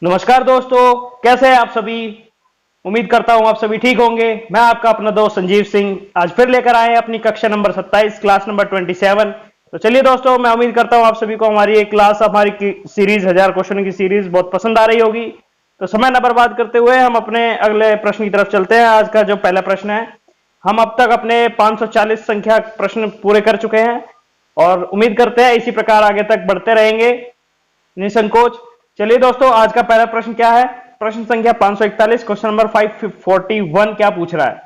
नमस्कार दोस्तों, कैसे हैं आप सभी। उम्मीद करता हूं आप सभी ठीक होंगे। मैं आपका अपना दोस्त संजीव सिंह आज फिर लेकर आए हैं अपनी कक्षा नंबर 27, क्लास नंबर 27। तो चलिए दोस्तों, मैं उम्मीद करता हूं आप सभी को हमारी एक क्लास, हमारी सीरीज 1000 क्वेश्चन की सीरीज बहुत पसंद आ रही होगी। तो समय न बर्बाद करते हुए हम अपने अगले प्रश्न की तरफ चलते हैं। आज का जो पहला प्रश्न है, हम अब तक अपने 540 संख्या प्रश्न पूरे कर चुके हैं और उम्मीद करते हैं इसी प्रकार आगे तक बढ़ते रहेंगे निसंकोच। चलिए दोस्तों, आज का पहला प्रश्न क्या है। प्रश्न संख्या 541, क्वेश्चन नंबर 541 क्या पूछ रहा है।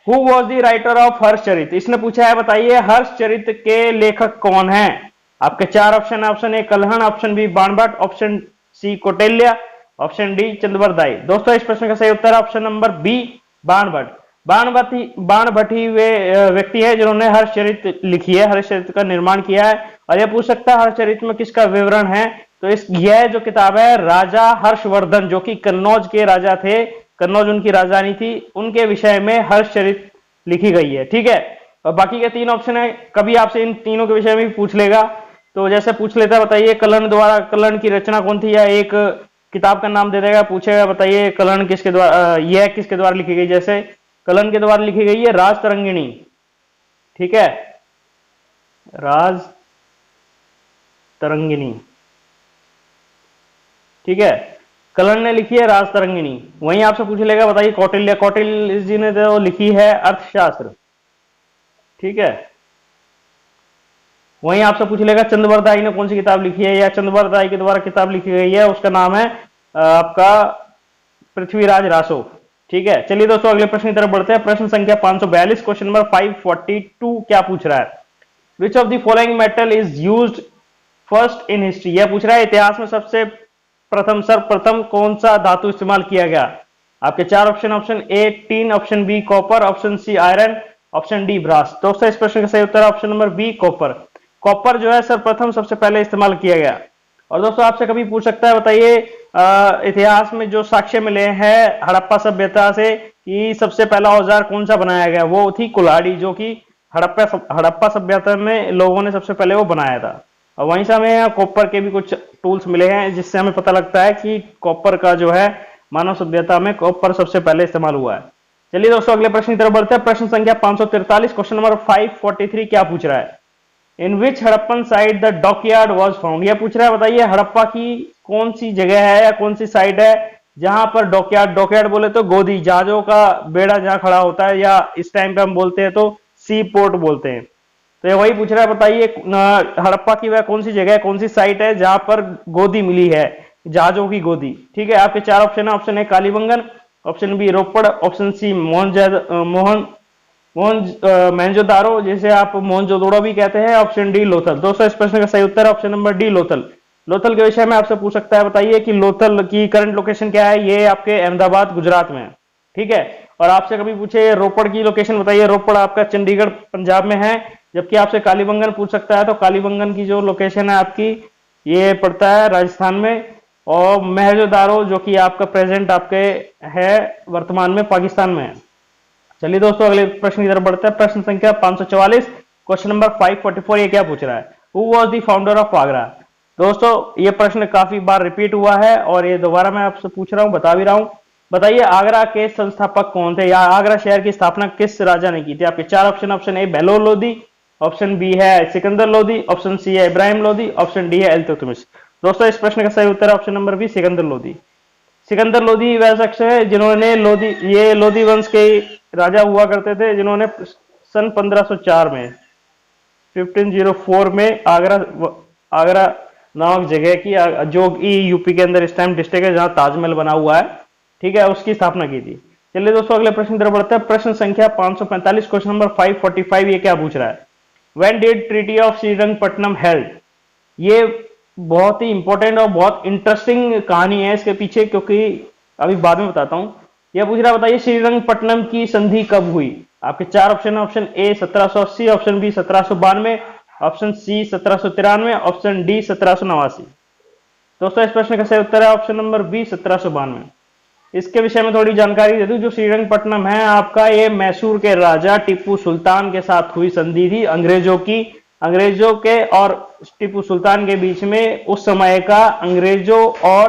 Who was the writer of Harshacharita. इसने पूछा है, बताइए हर्षचरित के लेखक कौन हैं। आपके चार ऑप्शन है। Option A Kalhana, option B Banabhatta, option C Kautilya, option D Chandbardai. दोस्तों, इस प्रश्न का सही उत्तर है option number B, Banabhatta. Banabhatta ही वे व्यक्ति है जिन्होंने हर्षचरित लिखी है, हर्षचरित का निर्माण किया है। और यह पूछ सकता है हर्षचरित में किसका विवरण है। तो यह जो किताब है, राजा हर्षवर्धन जो कि कन्नौज के राजा थे, कन्नौज उनकी राजधानी थी, उनके विषय में हर्षचरित लिखी गई है। ठीक है। और बाकी के तीन ऑप्शन है, कभी आपसे इन तीनों के विषय में भी पूछ लेगा। तो जैसे पूछ लेता है, बताइए कलहण की रचना कौन थी, या एक किताब का नाम दे देगा, पूछेगा बताइए कलहण किसके द्वारा, यह किसके द्वारा लिखी गई। जैसे कलहण के द्वारा लिखी गई है राज तरंगिणी। ठीक है, राज तरंगिणी। ठीक है, कलहण ने लिखी है राज तरंगिणी। वहीं आपसे पूछ लेगा, बताइए कौटिल्य जी ने तो लिखी है अर्थशास्त्र। ठीक है, वहीं आपसे पूछ लेगा चंद्रवरदाई ने कौन सी किताब लिखी है, या चंद्रवरदाई के द्वारा किताब लिखी गई है, उसका नाम है आपका पृथ्वीराज रासो। ठीक है, चलिए दोस्तों अगले प्रश्न की तरफ बढ़ते हैं। प्रश्न संख्या 542, क्वेश्चन नंबर 542 क्या पूछ रहा है। विच of the following metal is used first in history. यह पूछ रहा है इतिहास में सर्वप्रथम कौन सा धातु इस्तेमाल किया गया। आपके चार option. Option A tin, option B copper, option C iron, option D brass. दोस्तों, इस प्रश्न का सही उत्तर है option number B, copper. Copper जो है सर्वप्रथम सबसे पहले इस्तेमाल किया गया। और दोस्तों, आपसे कभी पूछ सकता है, बताइए इतिहास में जो साक्ष्य मिले हैं हड़प्पा सभ्यता से कि सबसे पहला औजार कौन सा बनाया गया, वो थी कुल्हाड़ी, जो कि हड़प्पा सभ्यता में लोगों ने सबसे पहले वो बनाया था। और वहीं से हमें कॉपर के भी कुछ टूल्स मिले हैं, जिससे हमें पता लगता है कि कॉपर का जो है मानव सभ्यता में कॉपर सबसे पहले इस्तेमाल हुआ है। चलिए दोस्तों अगले प्रश्न की तरफ बढ़ते हैं। प्रश्न संख्या 543, क्वेश्चन नंबर 543 क्या पूछ रहा है। In which Harappan site the dockyard was found. यह पूछ रहा है, बताइए हड़प्पा की कौन सी जगह है या कौन सी साइट है जहां पर डॉकयार्ड बोले तो गोदी, जहाजों का बेड़ा जहां खड़ा होता है, या इस टाइम पे हम बोलते हैं तो सी पोर्ट बोलते हैं। तो ये वही पूछ रहा है, बताइए हड़प्पा की वह कौन सी जगह है, कौन सी साइट है जहां पर गोदी मिली है, जहाजों की गोदी। ठीक है, आपके चार ऑप्शन है। Option A Kalibangan, option B Ropar, option C Mohenjodaro, जिसे आप मोहनजोदड़ो भी कहते हैं, ऑप्शन डी लोथल। दोस्तों, इस प्रश्न का सही उत्तर है option number D, Lothal. Lothal के विषय में आपसे पूछ सकता है, बताइए कि लोथल की करंट लोकेशन क्या है। ये आपके अहमदाबाद गुजरात में है। ठीक है, और आपसे कभी पूछे रोपड़ की लोकेशन, बताइए रोपड़ आपका चंडीगढ़ पंजाब में है। जबकि आपसे कालीबंगन पूछ सकता है, तो कालीबंगन की जो लोकेशन है आपकी, ये पड़ता है राजस्थान में। और मोहनजोदारो जो कि आपका प्रेजेंट आपके है वर्तमान में पाकिस्तान में है। चलिए दोस्तों अगले प्रश्न की तरफ बढ़ते हैं। प्रश्न संख्या 544, क्वेश्चन नंबर 544 ये क्या पूछ रहा है। Who was the founder of Agra. दोस्तों, ये प्रश्न काफी बार रिपीट हुआ है और ये दोबारा मैं आपसे पूछ रहा हूं, बता भी रहा हूं। बताइए आगरा के संस्थापक कौन थे, या आगरा शहर की स्थापना किस राजा ने की थी। आपके चार option. Option A Bahlol Lodi, option B है सिकंदर लोधी, ऑप्शन सी है इब्राहिम लोधी, ऑप्शन डी है इल्तुतमिश। दोस्तों, इस प्रश्न का सही उत्तर है option number B, Sikandar Lodhi. Sikandar Lodhi वह शख्स है जिन्होंने लोधी वंश के राजा हुआ करते थे, जिन्होंने सन 1504 में 1504 में आगरा नामक जगह की, जो कि यूपी के अंदर इस टाइम डिस्ट्रिक्ट है, जहां ताजमहल बना हुआ है। ठीक है, उसकी स्थापना की थी। चलिए दोस्तों अगले प्रश्न की तरफ बढ़ते हैं। प्रश्न संख्या 545, क्वेश्चन नंबर 545 ये क्या पूछ रहा है। When did treaty of Srirangapattanam held. ये बहुत ही इंपॉर्टेंट और बहुत इंटरेस्टिंग कहानी है इसके पीछे, क्योंकि अभी बाद में बताता हूं। यह पूछ रहा है, बताइए श्रीरंगपट्टनम की संधि कब हुई। आपके चार ऑप्शन है। Option A 1780, option B 1792, option C 1793, option D 1789। दोस्तों, इस प्रश्न का सही उत्तर है ऑप्शन नंबर बी, 1792। इसके विषय में थोड़ी जानकारी दे दूं। जो श्रीरंगपट्टनम है आपका, ये मैसूर के राजा टीपू सुल्तान के साथ हुई संधि थी, अंग्रेजों के और टीपू सुल्तान के बीच में। उस समय का अंग्रेजों और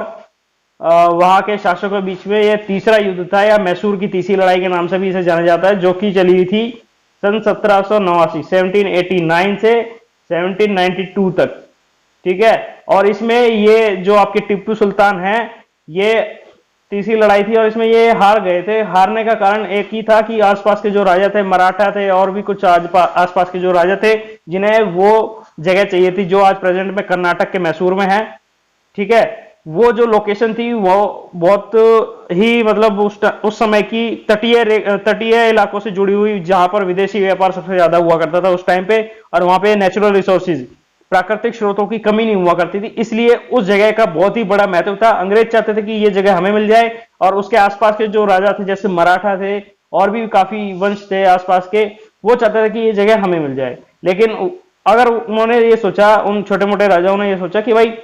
वहां के शासकों के बीच में यह तीसरा युद्ध था, या मैसूर की तीसरी लड़ाई के नाम से भी इसे जाना जाता है, जो कि चली थी सन 1789 1789 से 1792 तक। ठीक है, और इसमें ये जो आपके टिप्पू सुल्तान हैं, ये तीसरी लड़ाई थी और इसमें ये हार गए थे। हारने का कारण एक ही था कि आसपास के जो राजा थे, मराठा थे और भी कुछ आसपास के जो राजा थे, जिन्हें वो जगह चाहिए थी जो आज प्रेजेंट में कर्नाटक के मैसूर में है। ठीक है, वो जो लोकेशन थी वो बहुत ही मतलब उस समय की तटीय इलाकों से जुड़ी हुई, जहां पर विदेशी व्यापार सबसे ज्यादा हुआ करता था उस टाइम पे, और वहां पे नेचुरल रिसोर्सेज, प्राकृतिक स्रोतों की कमी नहीं हुआ करती थी, इसलिए उस जगह का बहुत ही बड़ा महत्व था। अंग्रेज चाहते थे कि ये जगह हमें मिल जाए, और उसके आसपास के जो राजा थे, जैसे मराठा थे और भी काफी वंश थे आसपास के, वो चाहते थे कि ये जगह हमें मिल जाए। लेकिन अगर उन्होंने ये सोचा, उन छोटे मोटे राजाओं ने ये सोचा कि भाई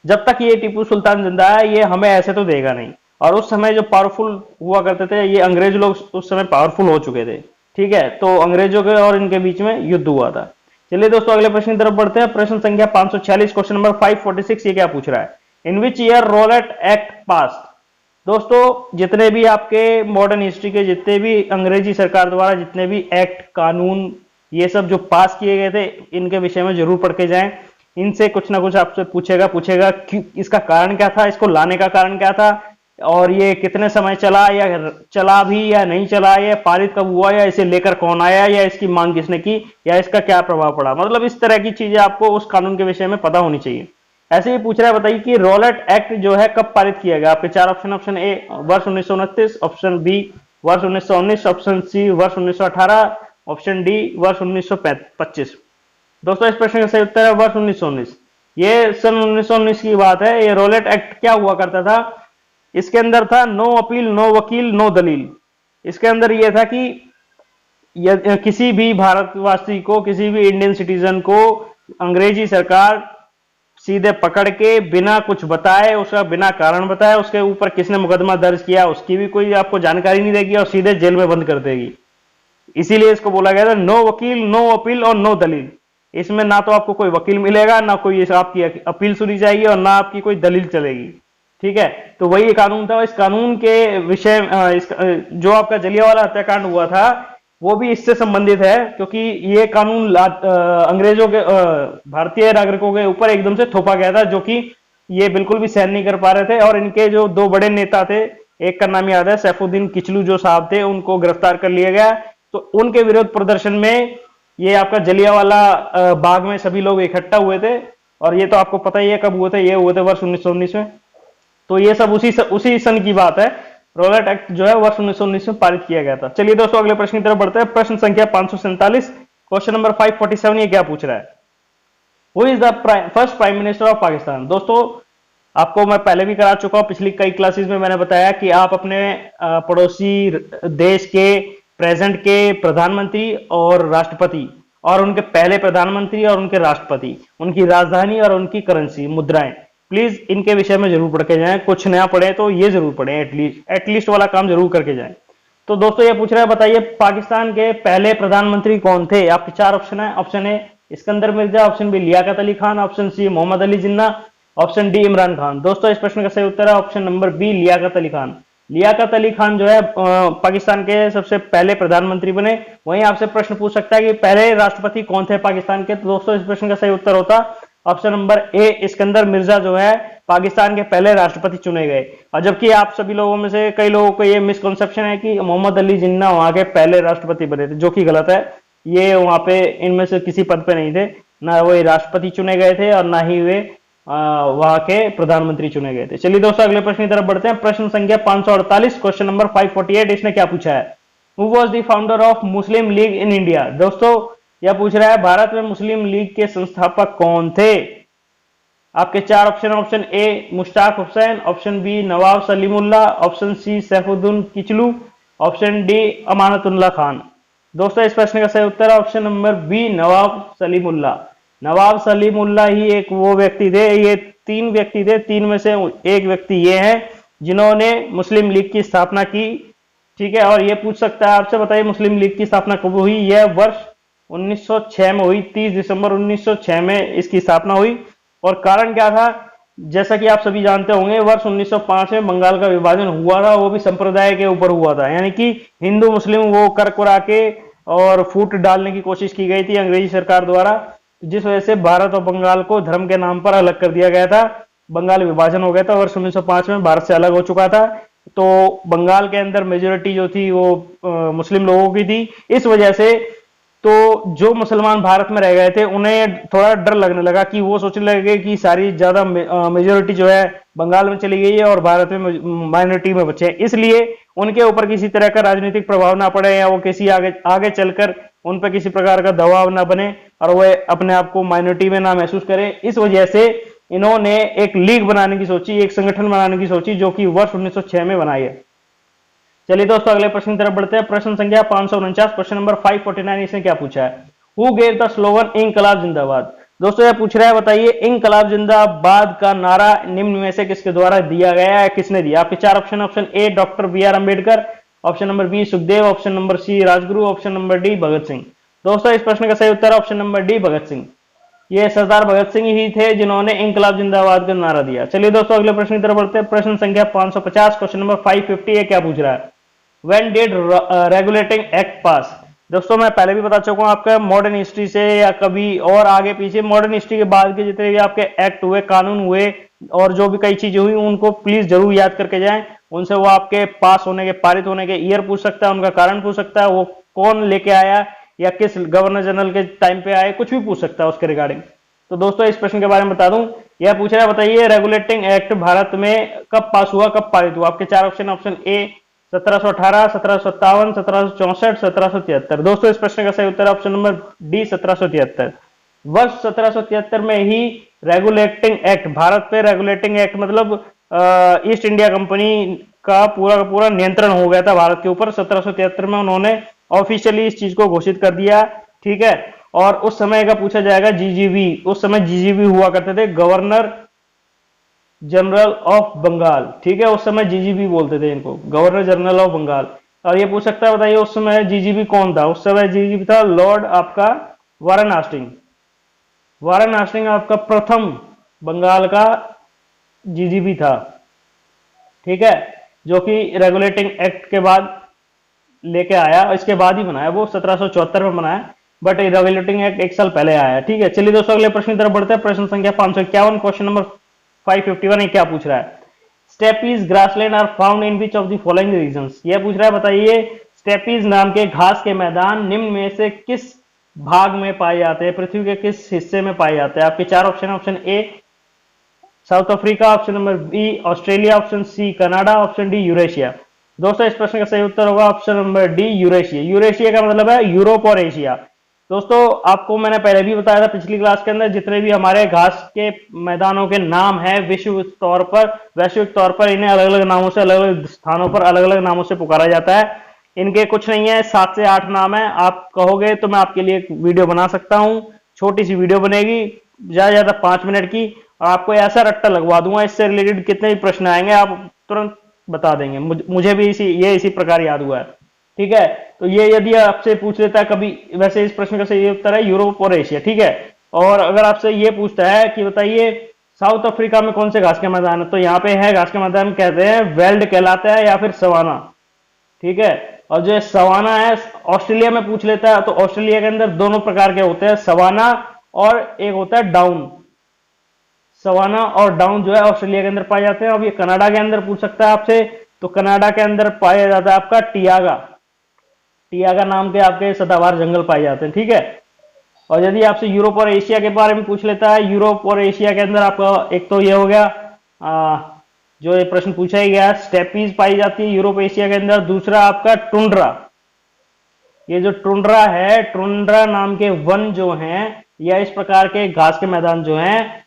जब तक ये टीपू सुल्तान जिंदा है, ये हमें ऐसे तो देगा नहीं। और उस समय जो पावरफुल हुआ करते थे, ये अंग्रेज लोग उस समय पावरफुल हो चुके थे। ठीक है, तो अंग्रेजों के और इनके बीच में युद्ध हुआ था। चलिए दोस्तों, अगले प्रश्न की तरफ बढ़ते हैं। प्रश्न संख्या 546, क्वेश्चन नंबर 546, ये क्या पूछ रहा है? In which year Rowlatt act pass? दोस्तों, जितने भी आपके मॉडर्न हिस्ट्री के जितने भी अंग्रेजी सरकार द्वारा जितने भी एक्ट, कानून, ये सब जो पास किए गए थे, इनके विषय में जरूर पढ़ के जाएं। इनसे कुछ ना कुछ आपसे पूछेगा कि इसका कारण क्या था, इसको लाने का कारण क्या था, और ये कितने समय चला, या चला भी या नहीं चला, या पारित कब हुआ, या इसे लेकर कौन आया, या इसकी मांग किसने की, या इसका क्या प्रभाव पड़ा। मतलब इस तरह की चीजें आपको उस कानून के विषय में पता होनी चाहिए। ऐसे ही पूछ रहा है, बताइए कि रॉलेट एक्ट जो है कब पारित किया गया? आपके चार ऑप्शन, ऑप्शन ए वर्ष 1929, ऑप्शन बी वर्ष 1919, ऑप्शन सी वर्ष 1918, ऑप्शन डी वर्ष 1925। दोस्तों, इस प्रश्न का सही उत्तर है वर्ष 1919। ये सन 1919 की बात है। ये रॉलेट एक्ट क्या हुआ करता था? इसके अंदर था नो अपील, नो वकील, नो दलील। इसके अंदर यह था कि किसी भी भारतवासी को, किसी भी इंडियन सिटीजन को अंग्रेजी सरकार सीधे पकड़ के बिना कुछ बताए, उसका बिना कारण बताए, उसके ऊपर किसने मुकदमा दर्ज किया उसकी भी कोई आपको जानकारी नहीं देगी, और सीधे जेल में बंद कर देगी। इसीलिए इसको बोला गया था नो वकील, नो अपील और नो दलील। इसमें ना तो आपको कोई वकील मिलेगा, ना कोई आपकी अपील सुनी जाएगी, और ना आपकी कोई दलील चलेगी। ठीक है, तो वही कानून था। इस कानून के विषय जो आपका जलियांवाला हत्याकांड हुआ था, वो भी इससे संबंधित है, क्योंकि ये कानून अंग्रेजों के भारतीय नागरिकों के ऊपर एकदम से थोपा गया था, जो कि ये बिल्कुल भी सहन नहीं कर पा रहे थे। और इनके जो दो बड़े नेता थे, एक का नाम याद है, सैफुद्दीन किचलू जो साहब थे, उनको गिरफ्तार कर लिया गया। तो उनके विरोध प्रदर्शन में ये आपका जलियांवाला बाग में सभी लोग इकट्ठा हुए थे। और ये तो आपको पता ही है कब हुए थे, ये हुए थे वर्ष 1919 में। तो ये सब उसी सन की बात है। रॉलेट एक्ट जो है वर्ष 1919 में पारित किया गया था। चलिए दोस्तों, अगले प्रश्न की तरफ बढ़ते हैं। प्रश्न संख्या 547, क्वेश्चन नंबर 547, ये क्या पूछ रहा है? Who is the first prime minister of Pakistan? दोस्तों, आपको मैं पहले भी करा चुका हूं, पिछली कई क्लासेस में मैंने बताया कि आप अपने पड़ोसी देश के प्रेजेंट के प्रधानमंत्री और राष्ट्रपति, और उनके पहले प्रधानमंत्री और उनके राष्ट्रपति, उनकी राजधानी और उनकी करेंसी, मुद्राएं, प्लीज इनके विषय में जरूर पढ़ के जाएं। कुछ नया पढ़े तो ये जरूर पढ़ें, एटलीस्ट वाला काम जरूर करके जाएं। तो दोस्तों, ये पूछ रहा है, बताइए पाकिस्तान के पहले प्रधानमंत्री कौन थे? आपके चार ऑप्शन है। Option A Sikandar Mirza, option B Liaquat Ali Khan, option C Mohammad Ali Jinnah, option D Imran Khan. दोस्तों, इस प्रश्न का सही उत्तर है option number B, Liaquat Ali Khan. Liaquat Ali Khan जो है पाकिस्तान के सबसे पहले प्रधानमंत्री बने। वहीं आपसे प्रश्न पूछ सकता है कि पहले राष्ट्रपति कौन थे पाकिस्तान के? तो दोस्तों, इस प्रश्न का सही उत्तर होता option number A, Sikandar Mirza जो है पाकिस्तान के पहले राष्ट्रपति चुने गए। और जबकि आप सभी लोगों में से कई लोगों को ये मिसकंसेप्शन है कि मोहम्मद अली जिन्ना वहां के पहले राष्ट्रपति बने थे, जो कि गलत है। ये वहां पे इनमें से किसी पद पे नहीं थे, ना वो राष्ट्रपति चुने गए थे और ना ही वे वहां के प्रधानमंत्री चुने गए थे। चलिए दोस्तों, अगले प्रश्न की तरफ बढ़ते हैं। प्रश्न संख्या 548, क्वेश्चन नंबर 548, इसने क्या पूछा है? Who was the founder of Muslim league in India? दोस्तों, यह पूछ रहा है भारत में मुस्लिम लीग के संस्थापक कौन थे? आपके चार option, option A Mushtaq Hussain, option B Nawab Salimullah, option C Saifuddin Kitchlew, option D Amanatullah Khan. दोस्तों, इस प्रश्न का सही उत्तर है option number B, Nawab Salimullah. Nawab Salimullah ही एक वो व्यक्ति थे, ये तीन व्यक्ति थे, तीन में से एक व्यक्ति ये है जिन्होंने मुस्लिम लीग की स्थापना की। ठीक है, और ये पूछ सकता है आपसे, बताइए मुस्लिम लीग की स्थापना कब हुई? यह वर्ष 1906 में हुई, 30 दिसंबर 1906 में इसकी स्थापना हुई। और कारण क्या था? जैसा कि आप सभी जानते होंगे, वर्ष 1905 में बंगाल का विभाजन हुआ था, वो भी संप्रदाय के ऊपर हुआ था, यानी कि हिंदू मुस्लिम वो कर कुरा के और फूट डालने की कोशिश की गई थी अंग्रेजी सरकार द्वारा, जिस वजह से भारत और बंगाल को धर्म के नाम पर अलग कर दिया गया था। बंगाल विभाजन हो गया था, वर्ष 1905 में भारत से अलग हो चुका था। तो बंगाल के अंदर मेजोरिटी जो थी वो मुस्लिम लोगों की थी। इस वजह से तो जो मुसलमान भारत में रह गए थे उन्हें थोड़ा डर लगने लगा, कि वो सोचने लगे कि सारी ज्यादा मेजोरिटी जो है बंगाल में चली गई है और भारत में माइनॉरिटी में बचे हैं, इसलिए उनके ऊपर किसी तरह का राजनीतिक प्रभाव ना पड़े या वो किसी आगे आगे चलकर उन पर किसी प्रकार का दबाव ना बने और वह अपने आप को माइनॉरिटी में ना महसूस करे। इस वजह से इन्होंने एक लीग बनाने की सोची, एक संगठन बनाने की सोची, जो कि वर्ष 1906 में बनाई है। चलिए दोस्तों अगले प्रश्न की तरफ बढ़ते हैं। प्रश्न संख्या 549, क्वेश्चन नंबर 549, इसने क्या पूछा है? हु गेव द स्लोगन इंकलाब जिंदाबाद? दोस्तों यह पूछ रहा है, बताइए इंकलाब जिंदाबाद का नारा निम्न में से किसके द्वारा दिया गया है, किसने दिया? आपके चार option, option A doctor B R Ambedkar, option number B Sukhdev, option number C Rajguru, option number D Bhagat Singh. दोस्तों इस प्रश्न का सही उत्तर है option number D Bhagat Singh. ये सरदार भगत सिंह ही थे जिन्होंने इंकलाब जिंदाबाद का नारा दिया। चलिए दोस्तों अगले प्रश्न की तरफ बढ़ते हैं। प्रश्न संख्या 550, क्वेश्चन नंबर 550 क्या पूछ रहा है? When did regulating act pass? दोस्तों मैं पहले भी बता चुका हूं आपका, मॉडर्न हिस्ट्री से या कभी और आगे पीछे, मॉडर्न हिस्ट्री के बाद के जितने भी आपके एक्ट हुए, कानून हुए और जो भी कई चीजें हुई, उनको प्लीज जरूर याद करके जाएं। उनसे वो आपके पास होने के, पारित होने के ईयर पूछ सकता है, उनका कारण पूछ सकता है, वो कौन लेके आया या किस गवर्नर जनरल के टाइम पे आए, कुछ भी पूछ सकता है उसके रिगार्डिंग। तो दोस्तों इस प्रश्न के बारे में बता दूं, यह पूछ रहा है, बताइए रेगुलेटिंग एक्ट भारत में कब पास हुआ, कब पारित हुआ? आपके चार ऑप्शन, ऑप्शन ए 1718, 1757, 1764, 1773। दोस्तों इस प्रश्न का सही उत्तर ऑप्शन नंबर डी 1773। वर्ष 1773 में ही रेगुलेटिंग एक्ट, भारत पे रेगुलेटिंग एक्ट मतलब ईस्ट इंडिया कंपनी का पूरा नियंत्रण हो गया था भारत के ऊपर। 1773 में उन्होंने ऑफिशियली इस चीज को घोषित कर दिया, ठीक है। और उस समय का पूछा जाएगा जीजीबी, उस समय जीजीबी हुआ करते थे, गवर्नर जनरल ऑफ बंगाल, ठीक है। उस समय जीजीबी बोलते थे इनको, गवर्नर जनरल ऑफ बंगाल। और ये पूछ सकता है, बताइए उस समय जीजीबी कौन था? उस समय जीजीबी था लॉर्ड आपका वारन हास्टिंग। वारन हास्टिंग आपका प्रथम बंगाल का जीजीबी था, ठीक है, जो कि रेगुलेटिंग एक्ट के बाद लेके आया, इसके बाद ही बनाया, वो 1774 में बनाया, बट रेगुलेटिंग एक्ट एक साल पहले आया, ठीक है। चलिए दोस्तों अगले प्रश्न की तरफ बढ़ते हैं। प्रश्न संख्या 551, क्वेश्चन नंबर 551 ये क्या पूछ रहा है? Steppes grassland are found in which of the following regions? ये पूछ रहा है, बताइए स्टेपीज नाम के घास के मैदान निम्न में से किस भाग में पाए जाते हैं, पृथ्वी के किस हिस्से में पाए जाते हैं? आपके चार option, option A South Africa, option number B Australia, option C Canada, option D Eurasia. दोस्तों इस प्रश्न का सही उत्तर होगा option number D Eurasia. Eurasia का मतलब है यूरोप और एशिया। दोस्तों आपको मैंने पहले भी बताया था पिछली क्लास के अंदर, जितने भी हमारे घास के मैदानों के नाम है वैश्विक तौर पर इन्हें अलग अलग नामों से, अलग अलग स्थानों पर अलग अलग नामों से पुकारा जाता है। इनके कुछ नहीं है, 7 से 8 नाम है। आप कहोगे तो मैं आपके लिए एक वीडियो बना सकता हूँ, छोटी सी वीडियो बनेगी, ज्यादा ज्यादा 5 मिनट की, और आपको ऐसा रट्टा लगवा दूंगा, इससे रिलेटेड कितने भी प्रश्न आएंगे आप तुरंत बता देंगे। मुझे भी इसी प्रकार याद हुआ है, ठीक है। तो ये यदि आपसे पूछ लेता है कभी, वैसे इस प्रश्न का सही उत्तर है यूरोप और एशिया, ठीक है। और अगर आपसे ये पूछता है कि बताइए साउथ अफ्रीका में कौन से घास के मैदान है, तो यहाँ पे है घास के मैदान, कहते हैं वेल्ड कहलाता है या फिर सवाना, ठीक है। और जो सवाना है ऑस्ट्रेलिया में पूछ लेता है, तो ऑस्ट्रेलिया के अंदर दोनों प्रकार के होते हैं, सवाना और एक होता है डाउन। सवाना और डाउन जो है ऑस्ट्रेलिया के अंदर पाए जाते हैं। अब ये कनाडा के अंदर पूछ सकता है आपसे, तो कनाडा के अंदर पाया जाता है आपका टियागा। टियागा नाम के आपके सदाबहार जंगल पाए जाते हैं, ठीक है। और यदि आपसे यूरोप और एशिया के बारे में पूछ लेता है, यूरोप और एशिया के अंदर आपका एक तो ये हो गया, जो ये प्रश्न पूछा ही गया, स्टेपीज पाई जाती है यूरोप एशिया के अंदर। दूसरा आपका टुंड्रा, ये जो टुंड्रा है, टुंड्रा नाम के वन जो हैं या इस प्रकार के घास के मैदान जो हैं,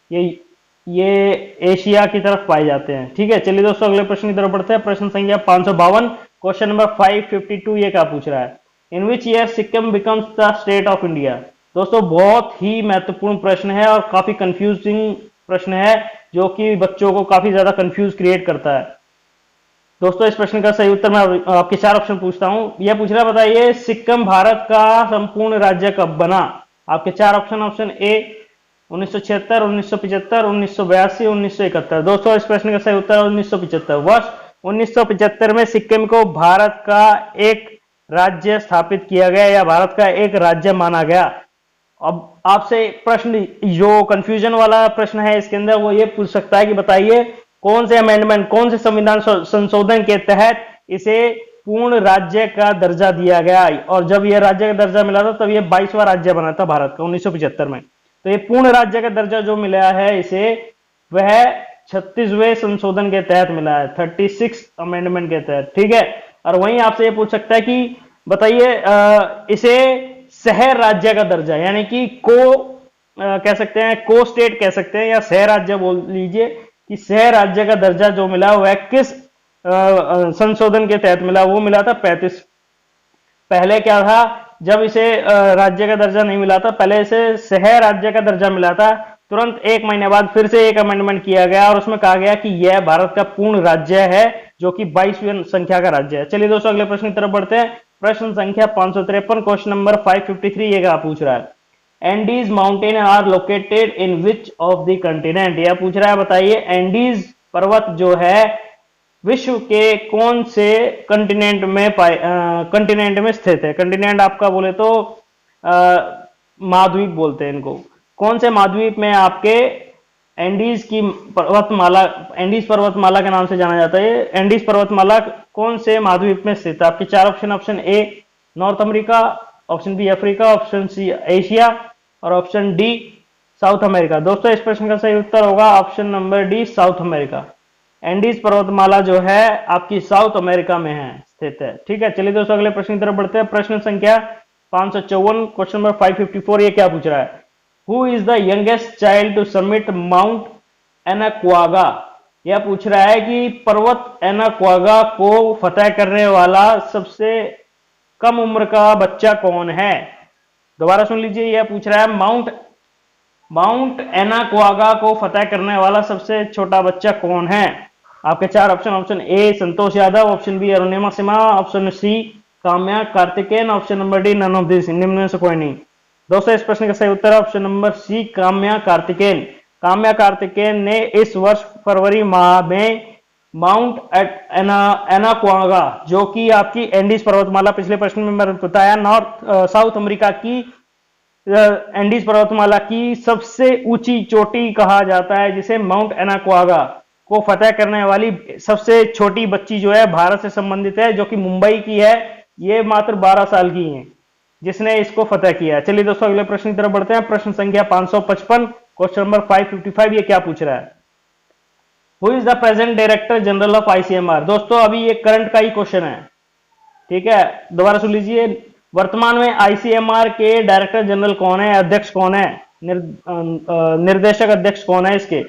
ये एशिया की तरफ पाए जाते हैं, ठीक है। चलिए दोस्तों अगले प्रश्न की तरफ बढ़ते हैं। प्रश्न संख्या 552, क्वेश्चन नंबर 552 ये क्या पूछ रहा है? In which year Sikkim becomes the state of India? दोस्तों बहुत ही महत्वपूर्ण प्रश्न है और काफी कंफ्यूजिंग प्रश्न है, जो कि बच्चों को काफी ज्यादा कंफ्यूज क्रिएट करता है। दोस्तों इस प्रश्न का सही उत्तर मैं आपके 4 ऑप्शन पूछता हूं। यह पूछ रहा है, बताइए सिक्किम भारत का संपूर्ण राज्य कब बना? आपके 4 ऑप्शन, ऑप्शन ए 1976, 1975, 1982, 1971। दोस्तों इस प्रश्न का सही उत्तर है 1975। वर्ष 1975 में सिक्किम को भारत का एक राज्य स्थापित किया गया या भारत का एक राज्य माना गया। अब आपसे प्रश्न जो कंफ्यूजन वाला प्रश्न है इसके अंदर वो ये पूछ सकता है कि बताइए कौन से अमेंडमेंट, कौन से संविधान संशोधन के तहत इसे पूर्ण राज्य का दर्जा दिया गया, और जब यह राज्य का दर्जा मिला था तब यह 22वां राज्य बना था भारत का 1975 में। तो ये पूर्ण राज्य का दर्जा जो मिला है इसे, वह 36वें संशोधन के तहत मिला है, 36 अमेंडमेंट के तहत। ठीक है, और वहीं आपसे ये पूछ सकता है कि बताइए इसे शहर राज्य का दर्जा, यानी कि कह सकते हैं, को स्टेट कह सकते हैं, या शहर राज्य बोल लीजिए, कि शहर राज्य का दर्जा जो मिला वह किस संशोधन के तहत मिला। वो मिला था 35। पहले क्या था, जब इसे राज्य का दर्जा नहीं मिला था, पहले इसे शहर राज्य का दर्जा मिला था, तुरंत 1 महीने बाद फिर से एक अमेंडमेंट किया गया और उसमें कहा गया कि यह भारत का पूर्ण राज्य है, जो कि 22वीं संख्या का राज्य है। चलिए दोस्तों अगले प्रश्न की तरफ बढ़ते हैं। प्रश्न संख्या 553, क्वेश्चन नंबर 553, ये क्या पूछ रहा है, Andes mountain are located in which of the continent. यह पूछ रहा है बताइए एंडीज पर्वत जो है विश्व के कौन से कंटिनेंट में स्थित है। कंटिनेंट आपका बोले तो महाद्वीप बोलते हैं इनको। कौन से महाद्वीप में आपके एंडीज की पर्वतमाला, एंडीज पर्वतमाला के नाम से जाना जाता है, एंडीज पर्वतमाला कौन से महाद्वीप में स्थित है। आपके 4 option, option A North America, option B Africa, option C Asia और ऑप्शन डी साउथ अमेरिका। दोस्तों इस प्रश्न का सही उत्तर होगा option number D, South America. Andes पर्वतमाला जो है आपकी साउथ अमेरिका में है, स्थित है। ठीक है, चलिए दोस्तों अगले प्रश्न की तरफ बढ़ते हैं। प्रश्न संख्या 554, क्वेश्चन नंबर 554, ये क्या पूछ रहा है, who is the youngest child to submit mount Aconcagua. यह पूछ रहा है कि पर्वत एनाक्वागा को फतेह करने वाला सबसे कम उम्र का बच्चा कौन है। दोबारा सुन लीजिए, यह पूछ रहा है माउंट एनाक्वागा को फतेह करने वाला सबसे छोटा बच्चा कौन है। आपके 4 option, option A Santosh Yadav, option B Arunima Sinha, option C Kamya Karthikeyan, option number D none of this, निम्न में से कोई नहीं। दोस्तों इस प्रश्न का सही उत्तर है option number C, Kamya Karthikeyan. Kamya Karthikeyan ने इस वर्ष फरवरी माह में माउंट एनाक्वागा, जो कि आपकी एंडीज पर्वतमाला, पिछले प्रश्न में मैंने बताया साउथ अमेरिका की एंडीज पर्वतमाला की सबसे ऊंची चोटी कहा जाता है, जिसे माउंट एनाक्वागा को फतेह करने वाली सबसे छोटी बच्ची जो है भारत से संबंधित है, जो कि मुंबई की है। ये मात्र 12 साल की है जिसने इसको फतेह किया। चलिए दोस्तों अगले प्रश्न की तरफ बढ़ते हैं। प्रश्न संख्या 555, क्वेश्चन नंबर 555, ये क्या पूछ रहा है, who is the present director general of ICMR. दोस्तों अभी ये करंट का ही क्वेश्चन है, ठीक है, दोबारा सुन लीजिए। वर्तमान में आईसीएमआर के डायरेक्टर जनरल कौन है, अध्यक्ष कौन है, निर्देशक अध्यक्ष कौन है इसके।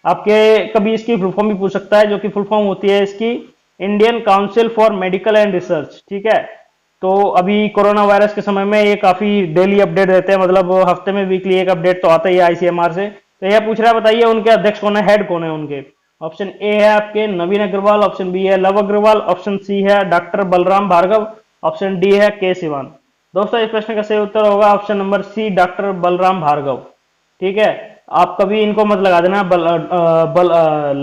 आपके कभी इसकी फुल फॉर्म भी पूछ सकता है, जो कि फुल फॉर्म होती है इसकी Indian council for medical and research. ठीक है, तो अभी कोरोना वायरस के समय में ये काफी डेली अपडेट देते हैं, मतलब हफ्ते में वीकली एक अपडेट तो आता ही है आईसीएमआर से। तो यह पूछ रहा है बताइए उनके अध्यक्ष कौन है, हेड कौन है उनके। ऑप्शन ए है आपके नवीन अग्रवाल, ऑप्शन बी है लव अग्रवाल, ऑप्शन सी है doctor Balram Bhargava, option D है के सिवान। दोस्तों इस प्रश्न का सही उत्तर होगा option number C, doctor Balram Bhargava. ठीक है, आप कभी इनको मत लगा देना,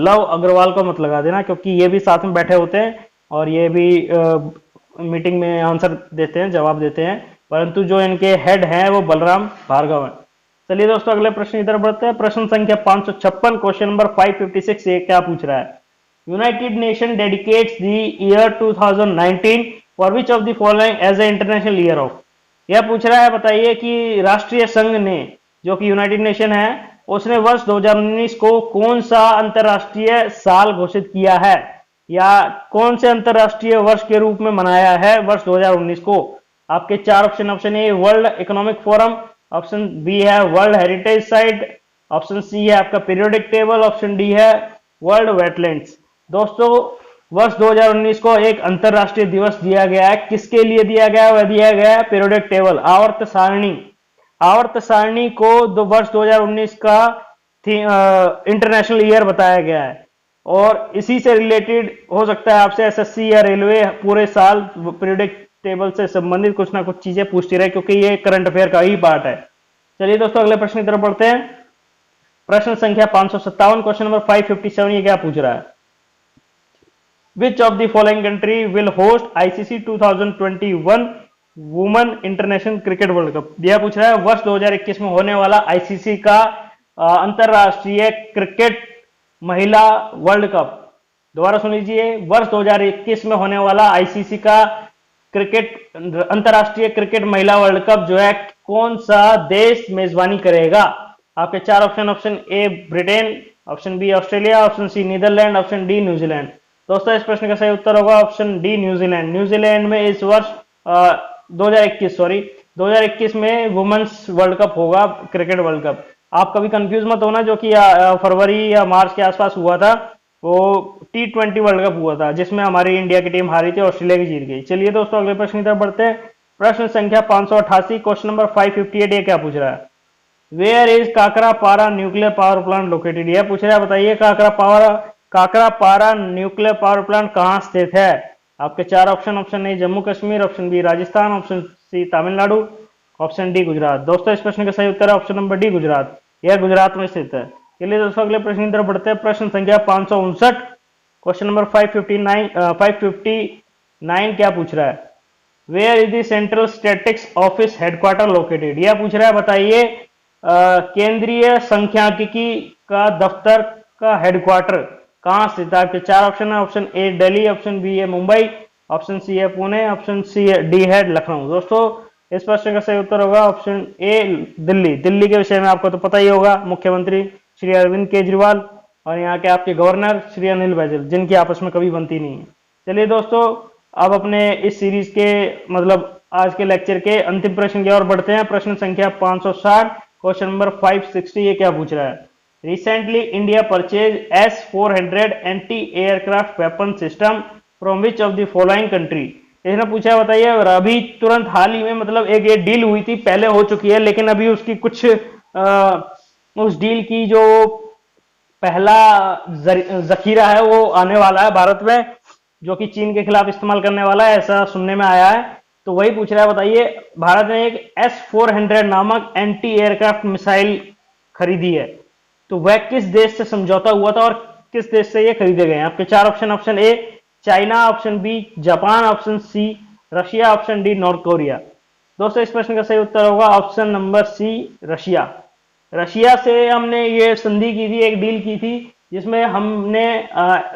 लव अग्रवाल को मत लगा देना, क्योंकि ये भी साथ में बैठे होते हैं और ये भी मीटिंग में आंसर देते हैं, जवाब देते हैं, परंतु जो इनके हेड हैं वो बलराम भार्गव हैं। चलिए दोस्तों अगले प्रश्न की तरफ बढ़ते हैं। प्रश्न संख्या 556, क्वेश्चन नंबर 556, ये क्या पूछ रहा है, United Nation dedicates the year 2019 for which of the following as a international year of. यह पूछ रहा है बताइए कि राष्ट्रीय संघ ने, जो कि यूनाइटेड नेशन है, उसने वर्ष 2019 को कौन सा अंतरराष्ट्रीय साल घोषित किया है, या कौन से अंतरराष्ट्रीय वर्ष के रूप में मनाया है वर्ष 2019 को। आपके 4 option, option A world economic forum, option B है world heritage site, option C है आपका पीरियोडिक टेबल, ऑप्शन डी है वर्ल्ड वेटलैंड्स। दोस्तों वर्ष 2019 को एक अंतरराष्ट्रीय दिवस दिया गया है, किसके लिए दिया गया है, वह दिया गया है पीरियोडिक टेबल, आवर्त सारणी। आवर्त सारणी को वर्ष 2019 का इंटरनेशनल ईयर बताया गया है, और इसी से रिलेटेड हो सकता है आपसे एसएससी या रेलवे पूरे साल पीरियोडिक टेबल से संबंधित कुछ ना कुछ चीजें पूछती रहे, क्योंकि ये करंट अफेयर का ही पार्ट है। चलिए दोस्तों अगले प्रश्न की तरफ बढ़ते हैं। प्रश्न संख्या 557, क्वेश्चन नंबर 557, ये क्या पूछ रहा है? विच of the following country will host ICC 2021 women international cricket world cup? यह पूछ रहा है वर्ष 2021 में होने वाला आईसीसी का अंतरराष्ट्रीय क्रिकेट महिला वर्ल्ड कप। दोबारा सुन लीजिए, वर्ष 2021 में होने वाला आईसीसी का क्रिकेट अंतरराष्ट्रीय क्रिकेट महिला वर्ल्ड कप जो है कौन सा देश मेजबानी करेगा? आपके चार option, option A Britain, option B Australia, option C Netherland, option D New Zealand. दोस्तों इस प्रश्न का सही उत्तर होगा ऑप्शन डी न्यूजीलैंड। न्यूजीलैंड में इस वर्ष 2021 में वुमेन्स वर्ल्ड कप होगा, क्रिकेट वर्ल्ड कप। आप कभी कंफ्यूज मत होना, जो कि फरवरी या मार्च के आसपास हुआ था, वो T20 वर्ल्ड कप हुआ था जिसमें हमारी इंडिया की टीम हारी थी, ऑस्ट्रेलिया की जीत गई। चलिए दोस्तों अगले प्रश्न की तरफ बढ़ते हैं। प्रश्न संख्या 588, क्वेश्चन नंबर 558, ये क्या पूछ रहा है? Where is Kakrapar nuclear power plant located? यह पूछ रहा है, बताइए काकरापारा न्यूक्लियर पावर प्लांट कहाँ स्थित है? आपके चार option, option A Jammu Kashmir, option B Rajasthan, option C Tamil Nadu, option D Gujarat. दोस्तों इस प्रश्न का सही उत्तर है ऑप्शन नंबर डी गुजरात। यह गुजरात में स्थित है। चलिए दोस्तों अगले प्रश्न की तरफ बढ़ते हैं। प्रश्न संख्या 559, क्वेश्चन नंबर 559 क्या पूछ रहा है? Where is the central statistics office headquarter located? यह पूछ रहा है, बताइए केंद्रीय सांख्यिकी का दफ्तर का हेडक्वार्टर कहाँ स्थित है? आपके चार ऑप्शन है, option A Delhi, option B है मुंबई, ऑप्शन सी है पुणे, ऑप्शन सी है डी है लखनऊ। दोस्तों इस प्रश्न का सही उत्तर होगा ऑप्शन ए दिल्ली। दिल्ली के विषय में आपको तो पता ही होगा, मुख्यमंत्री श्री अरविंद केजरीवाल और यहाँ के आपके गवर्नर श्री अनिल बैजल, जिनकी आपस में कभी बनती नहीं है। चलिए दोस्तों अब अपने इस सीरीज के मतलब आज के लेक्चर के अंतिम प्रश्न की ओर बढ़ते हैं। प्रश्न संख्या 560, क्वेश्चन नंबर 560, ये क्या पूछ रहा है? Recently India purchase S-400 anti aircraft weapon system from which of the following country? इसने पूछा है, बताइए अभी तुरंत हाल ही में मतलब एक ये डील हुई थी, पहले हो चुकी है, लेकिन अभी उसकी कुछ उस डील की जो पहला जखीरा है वो आने वाला है भारत में, जो कि चीन के खिलाफ इस्तेमाल करने वाला है, ऐसा सुनने में आया है। तो वही पूछ रहा है, बताइए भारत ने एक S-400 नामक एंटी एयरक्राफ्ट मिसाइल खरीदी है, तो वह किस देश से समझौता हुआ था और किस देश से ये खरीदे गए हैं? आपके चार option, option A China, option B Japan, option C Russia, option D North Korea. दोस्तों इस प्रश्न का सही उत्तर होगा option number C Russia. Russia से हमने ये संधि की थी, एक डील की थी, जिसमें हमने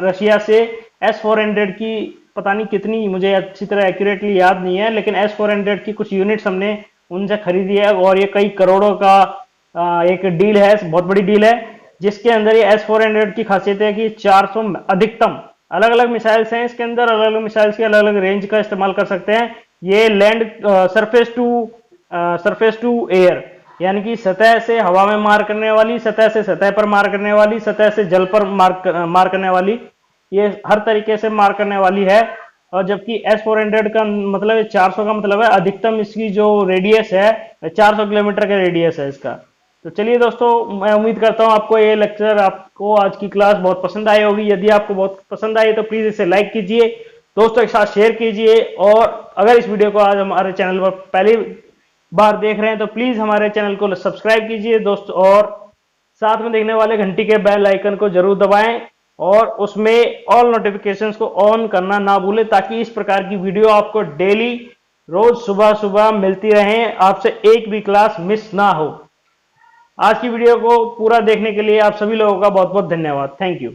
रशिया से S-400 की पता नहीं कितनी, मुझे अच्छी तरह एक्यूरेटली याद नहीं है, लेकिन S-400 की कुछ यूनिट्स हमने उनसे खरीदी है और ये कई करोड़ों का एक डील है, बहुत बड़ी डील है, जिसके अंदर ये S-400 की खासियत है कि 400 अधिकतम अलग अलग मिसाइल्स हैं इसके अंदर, अलग अलग मिसाइल्स की अलग अलग रेंज का इस्तेमाल कर सकते हैं। ये लैंड सरफेस टू एयर, यानी कि सतह से हवा में मार करने वाली, सतह से सतह पर मार करने वाली, सतह से जल पर मार करने वाली, ये हर तरीके से मार करने वाली है। और जबकि S-400 का मतलब है 400 का मतलब है अधिकतम इसकी जो रेडियस है 400 किलोमीटर का रेडियस है इसका। तो चलिए दोस्तों मैं उम्मीद करता हूँ आपको ये लेक्चर, आपको आज की क्लास बहुत पसंद आई होगी। यदि आपको बहुत पसंद आई तो प्लीज इसे लाइक कीजिए, दोस्तों के साथ शेयर कीजिए, और अगर इस वीडियो को आज हमारे चैनल पर पहली बार देख रहे हैं तो प्लीज हमारे चैनल को सब्सक्राइब कीजिए दोस्तों, और साथ में देखने वाले घंटी के बेल आइकन को जरूर दबाएं और उसमें ऑल नोटिफिकेशंस को ऑन करना ना भूलें, ताकि इस प्रकार की वीडियो आपको डेली रोज सुबह सुबह मिलती रहे, आपसे एक भी क्लास मिस ना हो। आज की वीडियो को पूरा देखने के लिए आप सभी लोगों का बहुत बहुत धन्यवाद। Thank you.